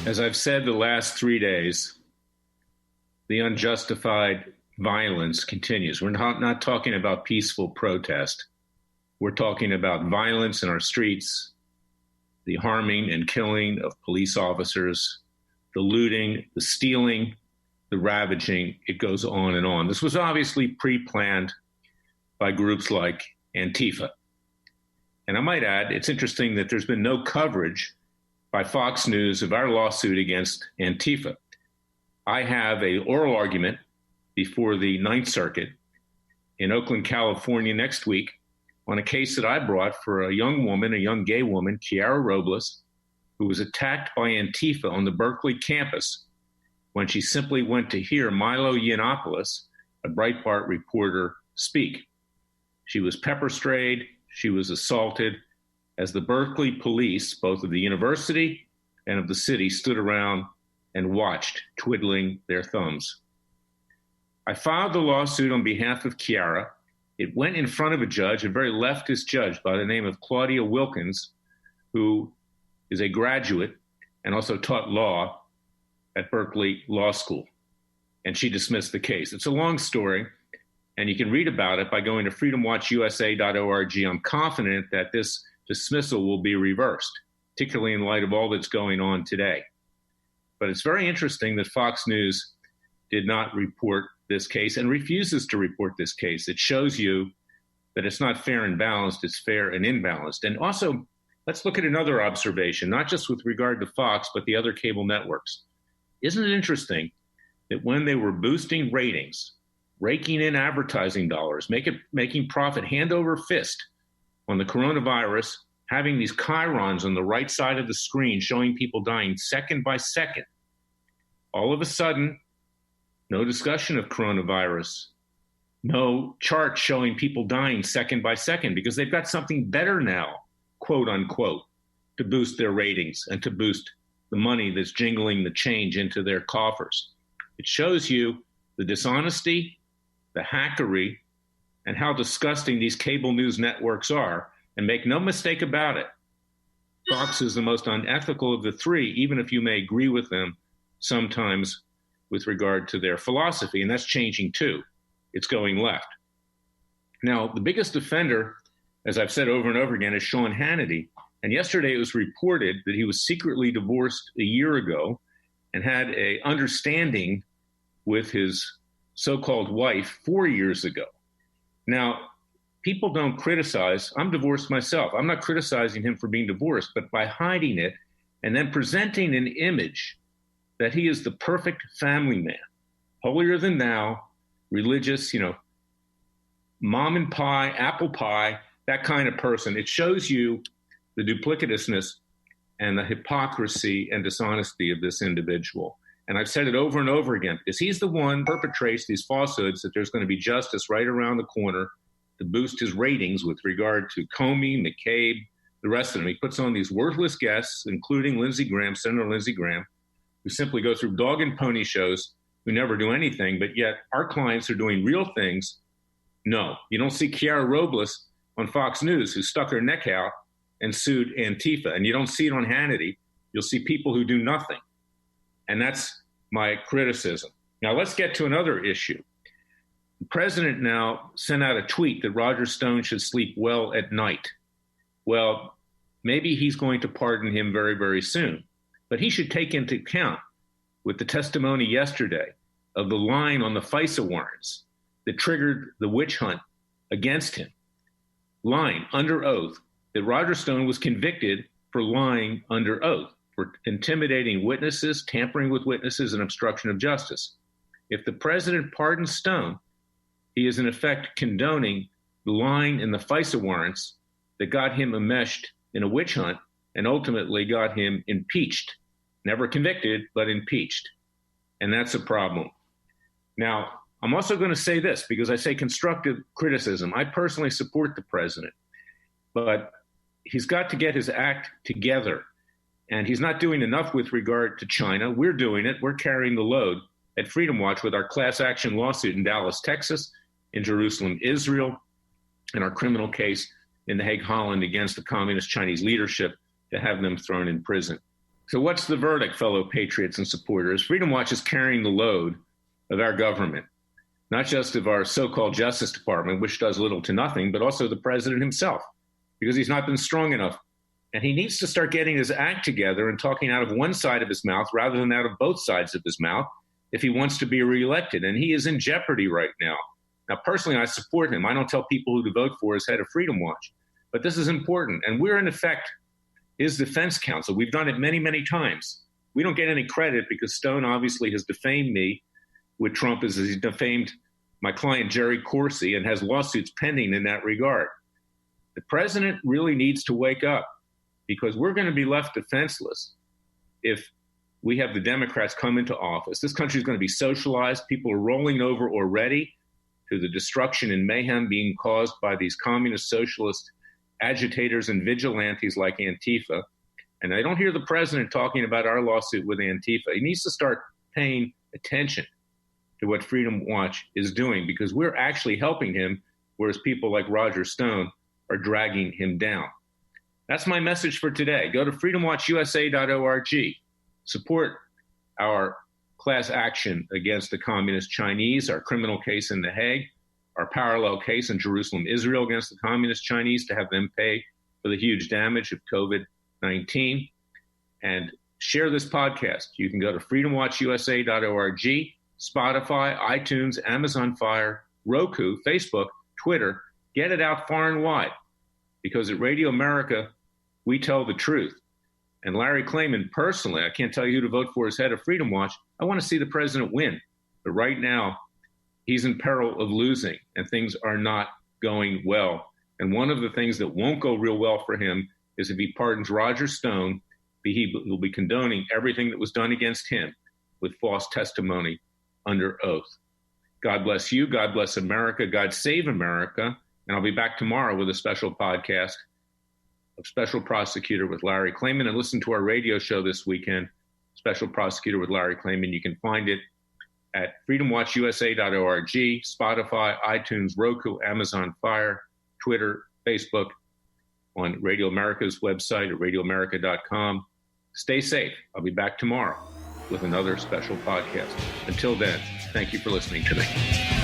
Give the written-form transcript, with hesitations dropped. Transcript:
As I've said the last 3 days, the unjustified violence continues. We're not talking about peaceful protest. We're talking about violence in our streets, the harming and killing of police officers, the looting, the stealing, the ravaging. It goes on and on. This was obviously pre-planned by groups like Antifa. And I might add, it's interesting that there's been no coverage by Fox News of our lawsuit against Antifa. I have an oral argument before the Ninth Circuit in Oakland, California next week on a case that I brought for a young woman, a young gay woman, Kiara Robles, who was attacked by Antifa on the Berkeley campus when she simply went to hear Milo Yiannopoulos, a Breitbart reporter, speak. She was pepper sprayed, she was assaulted, as the Berkeley police, both of the university and of the city, stood around and watched, twiddling their thumbs. I filed the lawsuit on behalf of Kiara. It went in front of a judge, a very leftist judge by the name of Claudia Wilkins, who is a graduate and also taught law at Berkeley Law School. And she dismissed the case. It's a long story, and you can read about it by going to freedomwatchusa.org. I'm confident that this dismissal will be reversed, particularly in light of all that's going on today. But it's very interesting that Fox News did not report this case and refuses to report this case. It shows you that it's not fair and balanced, it's fair and imbalanced. And also, let's look at another observation, not just with regard to Fox, but the other cable networks. Isn't it interesting that when they were boosting ratings, raking in advertising dollars, making profit hand over fist on the coronavirus, having these chyrons on the right side of the screen showing people dying second by second, all of a sudden, no discussion of coronavirus, no chart showing people dying second by second, because they've got something better now, quote unquote, to boost their ratings and to boost the money that's jingling the change into their coffers. It shows you the dishonesty, the hackery, and how disgusting these cable news networks are. And make no mistake about it, Fox is the most unethical of the three, even if you may agree with them sometimes with regard to their philosophy. And that's changing too. It's going left. Now, the biggest offender, as I've said over and over again, is Sean Hannity. And yesterday it was reported that he was secretly divorced a year ago and had an understanding with his so-called wife 4 years ago. Now, people don't criticize. I'm divorced myself. I'm not criticizing him for being divorced, but by hiding it and then presenting an image that he is the perfect family man, holier than thou, religious, mom and pie, apple pie, that kind of person. It shows you the duplicitousness and the hypocrisy and dishonesty of this individual. And I've said it over and over again, because he's the one who perpetrates these falsehoods that there's going to be justice right around the corner to boost his ratings with regard to Comey, McCabe, the rest of them. He puts on these worthless guests, including Lindsey Graham, Senator Lindsey Graham, who simply go through dog and pony shows, who never do anything, but yet our clients are doing real things. No, you don't see Kiara Robles on Fox News, who stuck her neck out and sued Antifa, and you don't see it on Hannity. You'll see people who do nothing. And that's my criticism. Now, let's get to another issue. The president now sent out a tweet that Roger Stone should sleep well at night. Well, maybe he's going to pardon him very, very soon. But he should take into account, with the testimony yesterday of the lying on the FISA warrants that triggered the witch hunt against him, lying under oath, that Roger Stone was convicted for lying under oath, for intimidating witnesses, tampering with witnesses, and obstruction of justice. If the president pardons Stone, he is in effect condoning the lying in the FISA warrants that got him enmeshed in a witch hunt and ultimately got him impeached. Never convicted, but impeached. And that's a problem. Now, I'm also going to say this, because I say constructive criticism. I personally support the president, but he's got to get his act together. And he's not doing enough with regard to China. We're doing it. We're carrying the load at Freedom Watch with our class action lawsuit in Dallas, Texas, in Jerusalem, Israel, and our criminal case in The Hague, Holland, against the communist Chinese leadership to have them thrown in prison. So what's the verdict, fellow patriots and supporters? Freedom Watch is carrying the load of our government, not just of our so-called Justice Department, which does little to nothing, but also the president himself, because he's not been strong enough. And he needs to start getting his act together and talking out of one side of his mouth rather than out of both sides of his mouth if he wants to be reelected. And he is in jeopardy right now. Now, personally, I support him. I don't tell people who to vote for as head of Freedom Watch. But this is important. And we're, in effect, his defense counsel. We've done it many, many times. We don't get any credit because Stone obviously has defamed me with Trump as he defamed my client, Jerry Corsi, and has lawsuits pending in that regard. The president really needs to wake up because we're going to be left defenseless if we have the Democrats come into office. This country is going to be socialized. People are rolling over already to the destruction and mayhem being caused by these communist socialist agitators and vigilantes like Antifa. And I don't hear the president talking about our lawsuit with Antifa. He needs to start paying attention to what Freedom Watch is doing because we're actually helping him, whereas people like Roger Stone are dragging him down. That's my message for today. Go to freedomwatchusa.org. Support our class action against the communist Chinese, our criminal case in The Hague, our parallel case in Jerusalem, Israel against the communist Chinese to have them pay for the huge damage of COVID-19. And share this podcast. You can go to freedomwatchusa.org, Spotify, iTunes, Amazon Fire, Roku, Facebook, Twitter. Get it out far and wide because at Radio America, we tell the truth. And Larry Klayman, personally, I can't tell you who to vote for as head of Freedom Watch. I want to see the president win. But right now, he's in peril of losing, and things are not going well. And one of the things that won't go real well for him is if he pardons Roger Stone, he will be condoning everything that was done against him with false testimony under oath. God bless you. God bless America. God save America. And I'll be back tomorrow with a special podcast of Special Prosecutor with Larry Klayman. And listen to our radio show this weekend, Special Prosecutor with Larry Klayman. You can find it at freedomwatchusa.org, Spotify, iTunes, Roku, Amazon Fire, Twitter, Facebook, on Radio America's website at radioamerica.com. Stay safe. I'll be back tomorrow with another special podcast. Until then, thank you for listening to me.